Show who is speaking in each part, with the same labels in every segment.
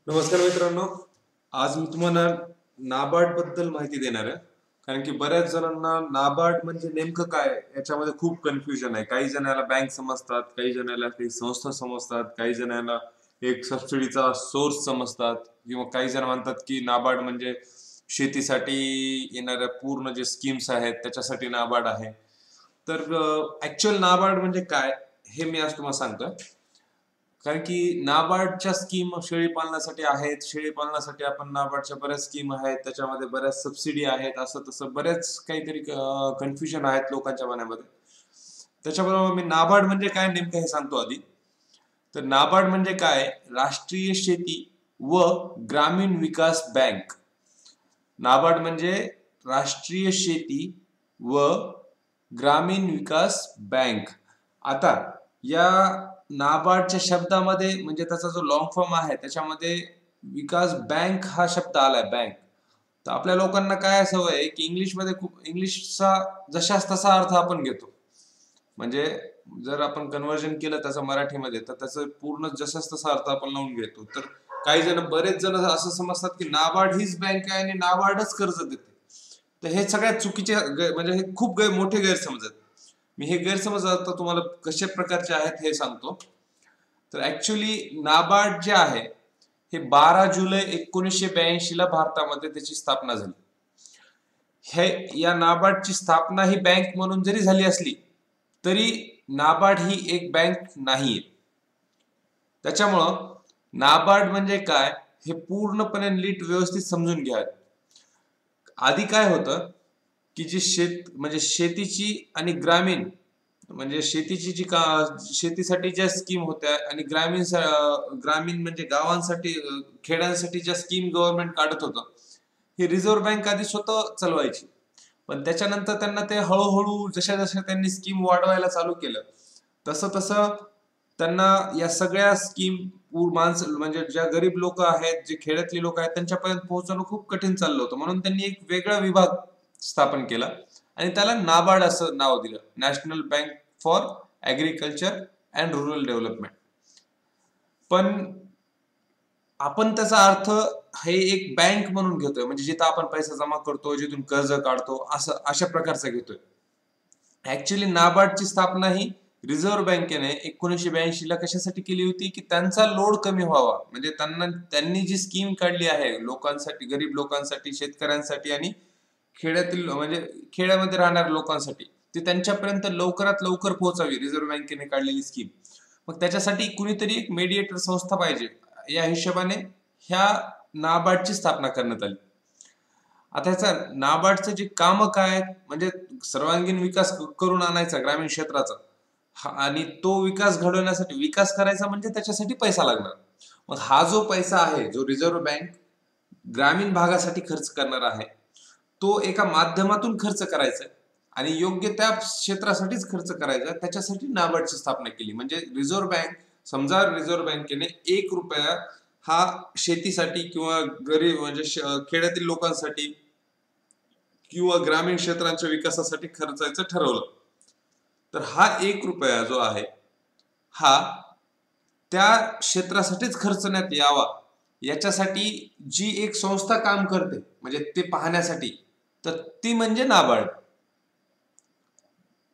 Speaker 1: नमस्कार मित्रांनो. आज मी तुम्हाला नाबार्ड बद्दल माहिती देणार आहे. कारण की बऱ्याच जणांना नाबार्ड म्हणजे नेमकं काय याच्यामध्ये खूप कन्फ्युजन आहे. काही जणांना बँक समजतात, काही जणांना काही संस्था समजतात, काही जणांना एक सबसिडीचा सोर्स समजतात किंवा काही जण म्हणतात की नाबार्ड म्हणजे शेतीसाठी येणाऱ्या पूर्ण जे स्कीम्स आहेत त्याच्यासाठी नाबार्ड आहे. तर ऍक्च्युअल नाबार्ड म्हणजे काय हे मी आज तुम्हाला सांगतोय. कारण की नाबार्डच्या स्कीम शेळी पालनासाठी आहेत. शेळी पालनासाठी आपण नाबार्डच्या बऱ्याच स्कीम आहेत, त्याच्यामध्ये बऱ्याच सबसिडी आहेत, असं तसं बऱ्याच काहीतरी कन्फ्युजन आहेत लोकांच्या मनामध्ये. त्याच्याबरोबर मी नाबार्ड म्हणजे काय नेमकं हे सांगतो आधी. तर नाबार्ड म्हणजे काय, राष्ट्रीय शेती व ग्रामीण विकास बँक. नाबार्ड म्हणजे राष्ट्रीय शेती व ग्रामीण विकास बँक. आता या नाबार्डच्या शब्दामध्ये म्हणजे त्याचा जो लॉंग फॉर्म आहे त्याच्यामध्ये विकास बँक हा शब्द आलाय, बँक. तर आपल्या लोकांना काय सवय आहे की इंग्लिशमध्ये खूप इंग्लिशचा जशाच तसा अर्थ आपण घेतो. म्हणजे जर आपण कन्व्हर्जन केलं त्याचं मराठीमध्ये तर त्याचं पूर्ण जसाच तसा अर्थ आपण लावून घेतो. तर काही जण बरेच जण असं समजतात की नाबार्ड हीच बँक आहे आणि नाबार्डच कर्ज देते. तर हे सगळ्यात चुकीचे म्हणजे हे खूप मोठे गैरसमज आहेत. मी हे गैरसमज आता तुम्हाला कशा प्रकारचे आहेत हे सांगतो. तर ऍक्च्युली नाबार्ड जे आहे हे 12 जुलै 1982 ला भारतामध्ये त्याची स्थापना झाली. हे या नाबार्डची स्थापना ही बँक म्हणून जरी झाली असली तरी नाबार्ड ही एक बँक नाहीये. त्याच्यामुळं नाबार्ड म्हणजे काय हे पूर्णपणे नीट व्यवस्थित समजून घ्या. आधी काय होतं की जी म्हणजे शेतीची आणि ग्रामीण म्हणजे शेतीची जी का शेतीसाठी ज्या स्कीम होत्या आणि ग्रामीण म्हणजे गावांसाठी खेड्यांसाठी ज्या स्कीम गव्हर्नमेंट काढत होतं ही रिझर्व्ह बँक आधी स्वतः चालवायची. पण त्याच्यानंतर त्यांना ते हळूहळू जशा जशा त्यांनी स्कीम वाढवायला चालू केलं तसं तसं त्यांना या सगळ्या स्कीम माणसं म्हणजे ज्या गरीब लोक आहेत, जे खेड्यातली लोक आहेत त्यांच्यापर्यंत पोहोचवणं खूप कठीण चाललं होतं. म्हणून त्यांनी एक वेगळा विभाग स्थापन केला आणि त्याला नाबार्ड असं नाव दिलं, national bank for agriculture and rural development. पण आपण त्याचा अर्थ हे एक बँक म्हणून घेतोय, म्हणजे जिथं आपण पैसा जमा करतो, जिथून कर्ज काढतो, असं अशा प्रकारचा घेतोय. ऍक्च्युली नाबार्डची स्थापना ही रिझर्व्ह बँकेने 1982 ला कशासाठी केली होती की त्यांचा लोड कमी व्हावा. म्हणजे त्यांनी जी स्कीम काढली आहे लोकांसाठी, गरीब लोकांसाठी, शेतकऱ्यांसाठी आणि खेड्यातील म्हणजे खेड्यामध्ये राहणाऱ्या लोकांसाठी, ती त्यांच्यापर्यंत लवकरात लवकर पोहोचावी रिझर्व्ह बँकेने काढलेली स्कीम. मग त्याच्यासाठी कुणीतरी एक मेडिएटर संस्था पाहिजे. या हिशोबाने ह्या नाबार्डची स्थापना करण्यात आली. आता ह्याचा नाबार्डचं जे काम काय आहेत, म्हणजे सर्वांगीण विकास करून आणायचा ग्रामीण क्षेत्राचा. आणि तो विकास घडवण्यासाठी विकास करायचा म्हणजे त्याच्यासाठी पैसा लागणार. मग हा जो पैसा आहे जो रिझर्व्ह बँक ग्रामीण भागासाठी खर्च करणार आहे तो एका माध्यमातून खर्च करायचा आणि योग्य त्या क्षेत्रासाठीच खर्च करायचा. त्याच्यासाठी नाबार्डची स्थापना केली. म्हणजे रिझर्व्ह बँक, समजा रिझर्व्ह बँकेने 1 रुपया हा शेतीसाठी किंवा गरीब म्हणजे खेड्यातील लोकांसाठी किंवा ग्रामीण क्षेत्रांच्या विकासासाठी खर्चायचं ठरवलं तर हा 1 रुपया जो आहे हा त्या क्षेत्रासाठीच खर्चण्यात यावा याच्यासाठी जी एक संस्था काम करते म्हणजे ते पाहण्यासाठी, तर ती म्हणजे नाबार्ड.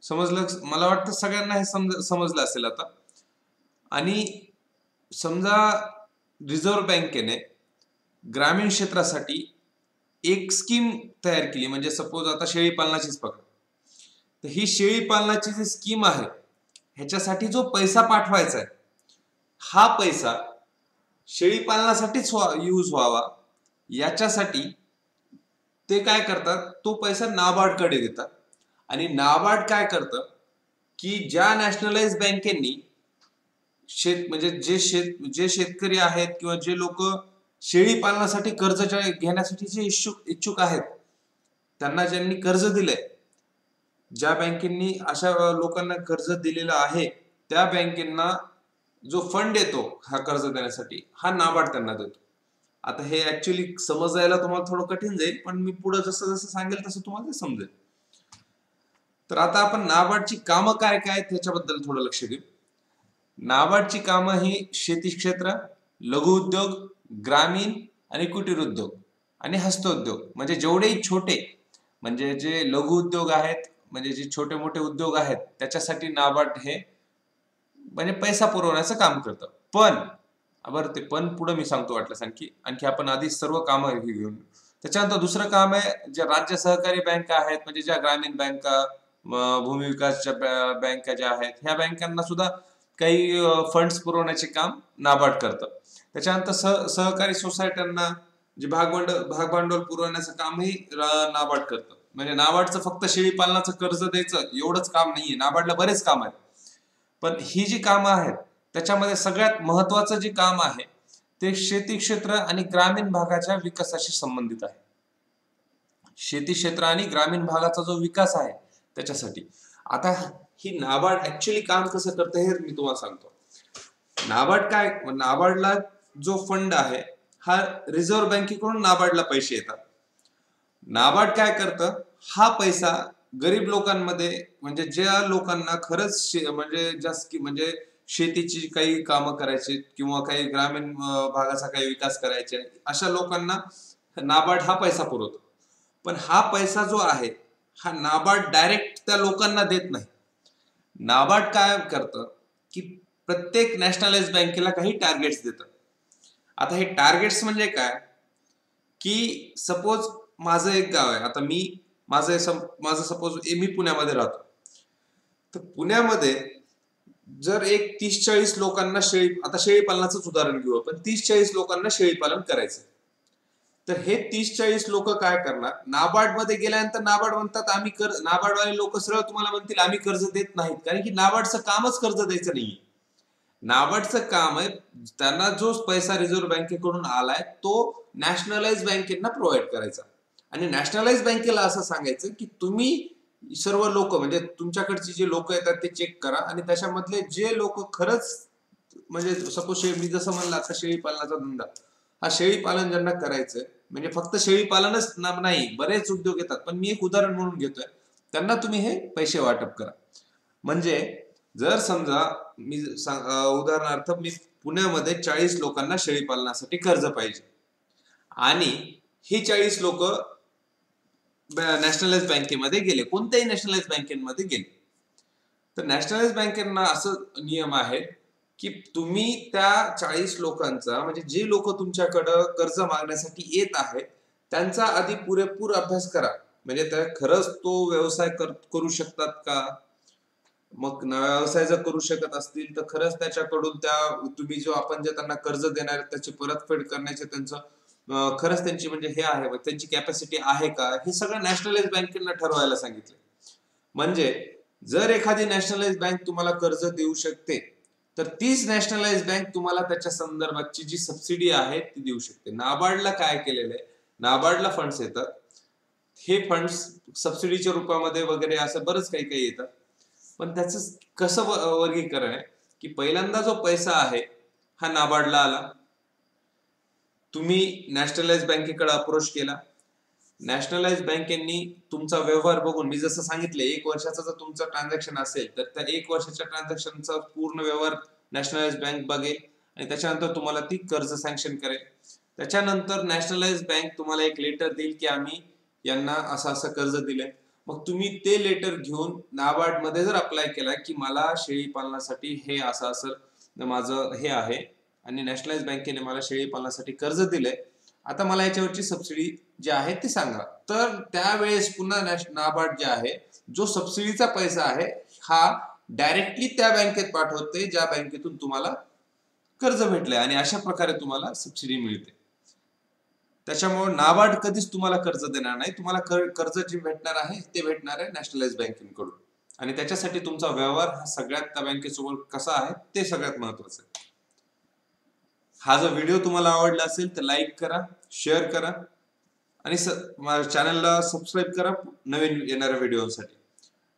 Speaker 1: समजलं? मला वाटतं सगळ्यांना हे समजलं असेल आता. आणि समजा रिझर्व्ह बँकेने ग्रामीण क्षेत्रासाठी एक स्कीम तयार केली, म्हणजे सपोज आता शेळी पालनाचीच पकड. तर ही शेळी पालनाची जी स्कीम आहे ह्याच्यासाठी जो पैसा पाठवायचा आहे हा पैसा शेळी पालनासाठीच यूज व्हावा याच्यासाठी ते काय करतात, तो पैसा नाबार्डकडे देतात. आणि नाबार्ड काय करतं की ज्या नॅशनलाइज बँकेनी म्हणजे जे शेतकरी आहेत किंवा जे लोक शेळी पालनासाठी कर्ज घेण्यासाठी जे इच्छुक आहेत त्यांना ज्यांनी कर्ज दिलंय, ज्या बँकेंनी अशा लोकांना कर्ज दिलेलं आहे त्या बँकेंना जो फंड येतो हा कर्ज देण्यासाठी हा नाबार्ड त्यांना देतो. आता हे ऍक्च्युली समजायला तुम्हाला थोडं कठीण जाईल, पण मी पुढे जसं जसं सांगेल तसं तुम्हाला ते समजेल. तर आता आपण नाबार्डची कामं काय काय त्याच्याबद्दल थोडं लक्ष देऊ. नाबार्डची कामं ही शेती क्षेत्र, लघु उद्योग, ग्रामीण आणि कुटीर उद्योग आणि हस्तोद्योग, म्हणजे जेवढेही छोटे, म्हणजे जे लघु उद्योग आहेत, म्हणजे जे छोटे मोठे उद्योग आहेत, त्याच्यासाठी नाबार्ड हे म्हणजे पैसा पुरवण्याचं काम करतं. पण बरं, ते पण पुढे मी सांगतो वाटलं आणखी आणखी आपण आधी सर्व कामं घेऊन. त्याच्यानंतर दुसरं काम आहे, ज्या राज्य सहकारी बँका आहेत, म्हणजे ज्या ग्रामीण बँका, भूमी विकासच्या बँका ज्या आहेत, ह्या बँकांना सुद्धा काही फंड्स पुरवण्याचे काम नाबार्ड करतं. त्याच्यानंतर सहकारी सोसायट्यांना जे भागभांडवल पुरवण्याचं कामही नाबार्ड करतं. म्हणजे नाबार्डचं फक्त शेळी पालनाचं कर्ज द्यायचं एवढंच काम नाहीये, नाबार्डला बरेच काम आहेत. पण ही जी कामं आहेत त्याच्यामध्ये सगळ्यात महत्वाचं जे काम आहे ते शेती क्षेत्र आणि ग्रामीण भागाच्या विकासाशी संबंधित आहे. शेती क्षेत्र आणि ग्रामीण भागाचा जो विकास आहे त्याच्यासाठी. आता ही नाबार्ड ऍक्च्युअली काम कसं करतं हे मी तुम्हाला सांगतो. नाबार्डला जो फंड आहे हा रिझर्व्ह बँकेकडून नाबार्डला पैसे येतात. नाबार्ड काय करतं, हा पैसा गरीब लोकांमध्ये, म्हणजे ज्या लोकांना खरंच म्हणजे शेतीची काही कामं करायची किंवा काही ग्रामीण भागाचा काही विकास करायचे, अशा लोकांना नाबार्ड हा पैसा पुरवतो. पण हा पैसा जो आहे हा नाबार्ड डायरेक्ट त्या लोकांना देत नाही. नाबार्ड काय करतं की प्रत्येक नॅशनलाइज बँकेला काही टार्गेट्स देतं. आता हे टार्गेट्स म्हणजे काय, की सपोज माझं एक गाव आहे, आता माझं सपोज मी पुण्यामध्ये राहतो, तर पुण्यामध्ये जर एक 30-40 लोकांना आता शेळी पालनाचंच उदाहरण घेऊ आपण, 30-40 लोकांना शेळी पालन करायचं, तर हे 30-40 लोक काय करणार, नाबार्ड मध्ये गेल्यानंतर नाबार्ड म्हणतात नाबार्डवाले लोक सरळ तुम्हाला म्हणतील आम्ही कर्ज देत नाहीत, कारण की नाबार्डचं कामच कर्ज द्यायचं नाहीये. नाबार्डचं काम आहे त्यांना जो पैसा रिझर्व्ह बँकेकडून आलाय तो नॅशनलाइज बँकेना प्रोव्हाइड करायचा, आणि नॅशनलाइज बँकेला असं सांगायचं की तुम्ही सर्व लोक, म्हणजे तुमच्याकडची जे लोक येतात ते चेक करा, आणि त्याच्यामधले जे लोक खरंच, म्हणजे सपोज मी जसं म्हणलं आता शेळी पालनाचा धंदा, हा शेळी पालन ज्यांना करायचंय, म्हणजे फक्त शेळी पालनच नाही, बरेच उद्योग येतात, पण मी एक उदाहरण म्हणून घेतोय, त्यांना तुम्ही हे पैसे वाटप करा. म्हणजे जर समजा उदाहरणार्थ मी पुण्यामध्ये 40 लोकांना शेळी पालनासाठी कर्ज पाहिजे, आणि ही 40 लोक नॅशनलाइज बँकेमध्ये गेले, कोणत्याही नॅशनलाइज बँकेमध्ये गेले, तर नॅशनलाइज बँकेना असं नियम आहे की तुम्ही त्या 40 लोकांचा, म्हणजे जे लोक तुमच्याकडं कर्ज मागण्यासाठी येत आहेत त्यांचा आधी पुरेपूर अभ्यास करा. म्हणजे त्या खरंच तो व्यवसाय करू शकतात का, मग व्यवसाय जर करू शकत असतील तर खरंच त्याच्याकडून तुम्ही जो आपण जे त्यांना कर्ज देणार त्याची परतफेड करण्याचे त्यांचं खरंच त्यांची म्हणजे हे आहे, त्यांची कॅपॅसिटी आहे का, हे सगळं नॅशनलाइज बँकेना ठरवायला सांगितले. म्हणजे जर एखादी नॅशनलाइज बँक तुम्हाला कर्ज देऊ शकते तर तीच नॅशनलाइज बँक तुम्हाला त्याच्या संदर्भाची जी सबसिडी आहे ती देऊ शकते. नाबार्डला काय केलेलं आहे, नाबार्डला फंड्स येतात, हे फंड्स सबसिडीच्या रूपामध्ये वगैरे असं बरंच काही काही येतात, पण त्याचं कसं वर्गीकरण आहे की पहिल्यांदा जो पैसा आहे हा नाबार्डला आला, तुम्ही नॅशनलाइज बँकेकडे अप्रोच केला, नॅशनलाइज बँकेनी तुमचा व्यवहार बघून, मी जसं सांगितलं 1 वर्षाचा जर तुमचा ट्रान्झॅक्शन असेल तर त्या 1 वर्षाच्या ट्रान्झॅक्शनचा पूर्ण व्यवहार नॅशनलाइज बँक बघेल आणि त्याच्यानंतर तुम्हाला ती कर्ज सँक्शन करेल. त्याच्यानंतर नॅशनलाइज बँक तुम्हाला एक लेटर देईल की आम्ही यांना असं असं कर्ज दिलंय. मग तुम्ही ते लेटर घेऊन नाबार्ड मध्ये जर अप्लाय केला की मला शेळी पालनासाठी हे असं असं माझं हे आहे आणि नॅशनलाइज बँकेने मला शेळी पालनासाठी कर्ज दिलंय, आता मला याच्यावरची सबसिडी जी आहे ती सांगा, तर त्यावेळेस पुन्हा नाबार्ड जे आहे जो सबसिडीचा पैसा आहे हा डायरेक्टली त्या बँकेत पाठवते ज्या बँकेतून तुम्हाला कर्ज भेटलंय, आणि अशा प्रकारे तुम्हाला सबसिडी मिळते. त्याच्यामुळे नाबार्ड कधीच तुम्हाला कर्ज देणार नाही, तुम्हाला कर्ज जे भेटणार आहे ते भेटणार आहे नॅशनलाइज बँकेकडून, आणि त्याच्यासाठी तुमचा व्यवहार हा सगळ्यात त्या बँकेसोबत कसा आहे ते सगळ्यात महत्वाचं आहे. हा जर व्हिडिओ तुम्हाला आवडला असेल तर लाईक करा, शेअर करा, आणि माझ्या चॅनलला सबस्क्राईब करा नवीन येणाऱ्या व्हिडिओसाठी.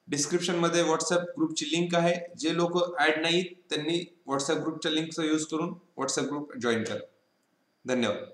Speaker 1: डिस्क्रिप्शन मध्ये व्हॉट्सअप ग्रुपची लिंक आहे, जे लोक ऍड नाहीत त्यांनी व्हॉट्सअप ग्रुपच्या लिंकचा यूज करून व्हॉट्सअप ग्रुप जॉईन करा. धन्यवाद.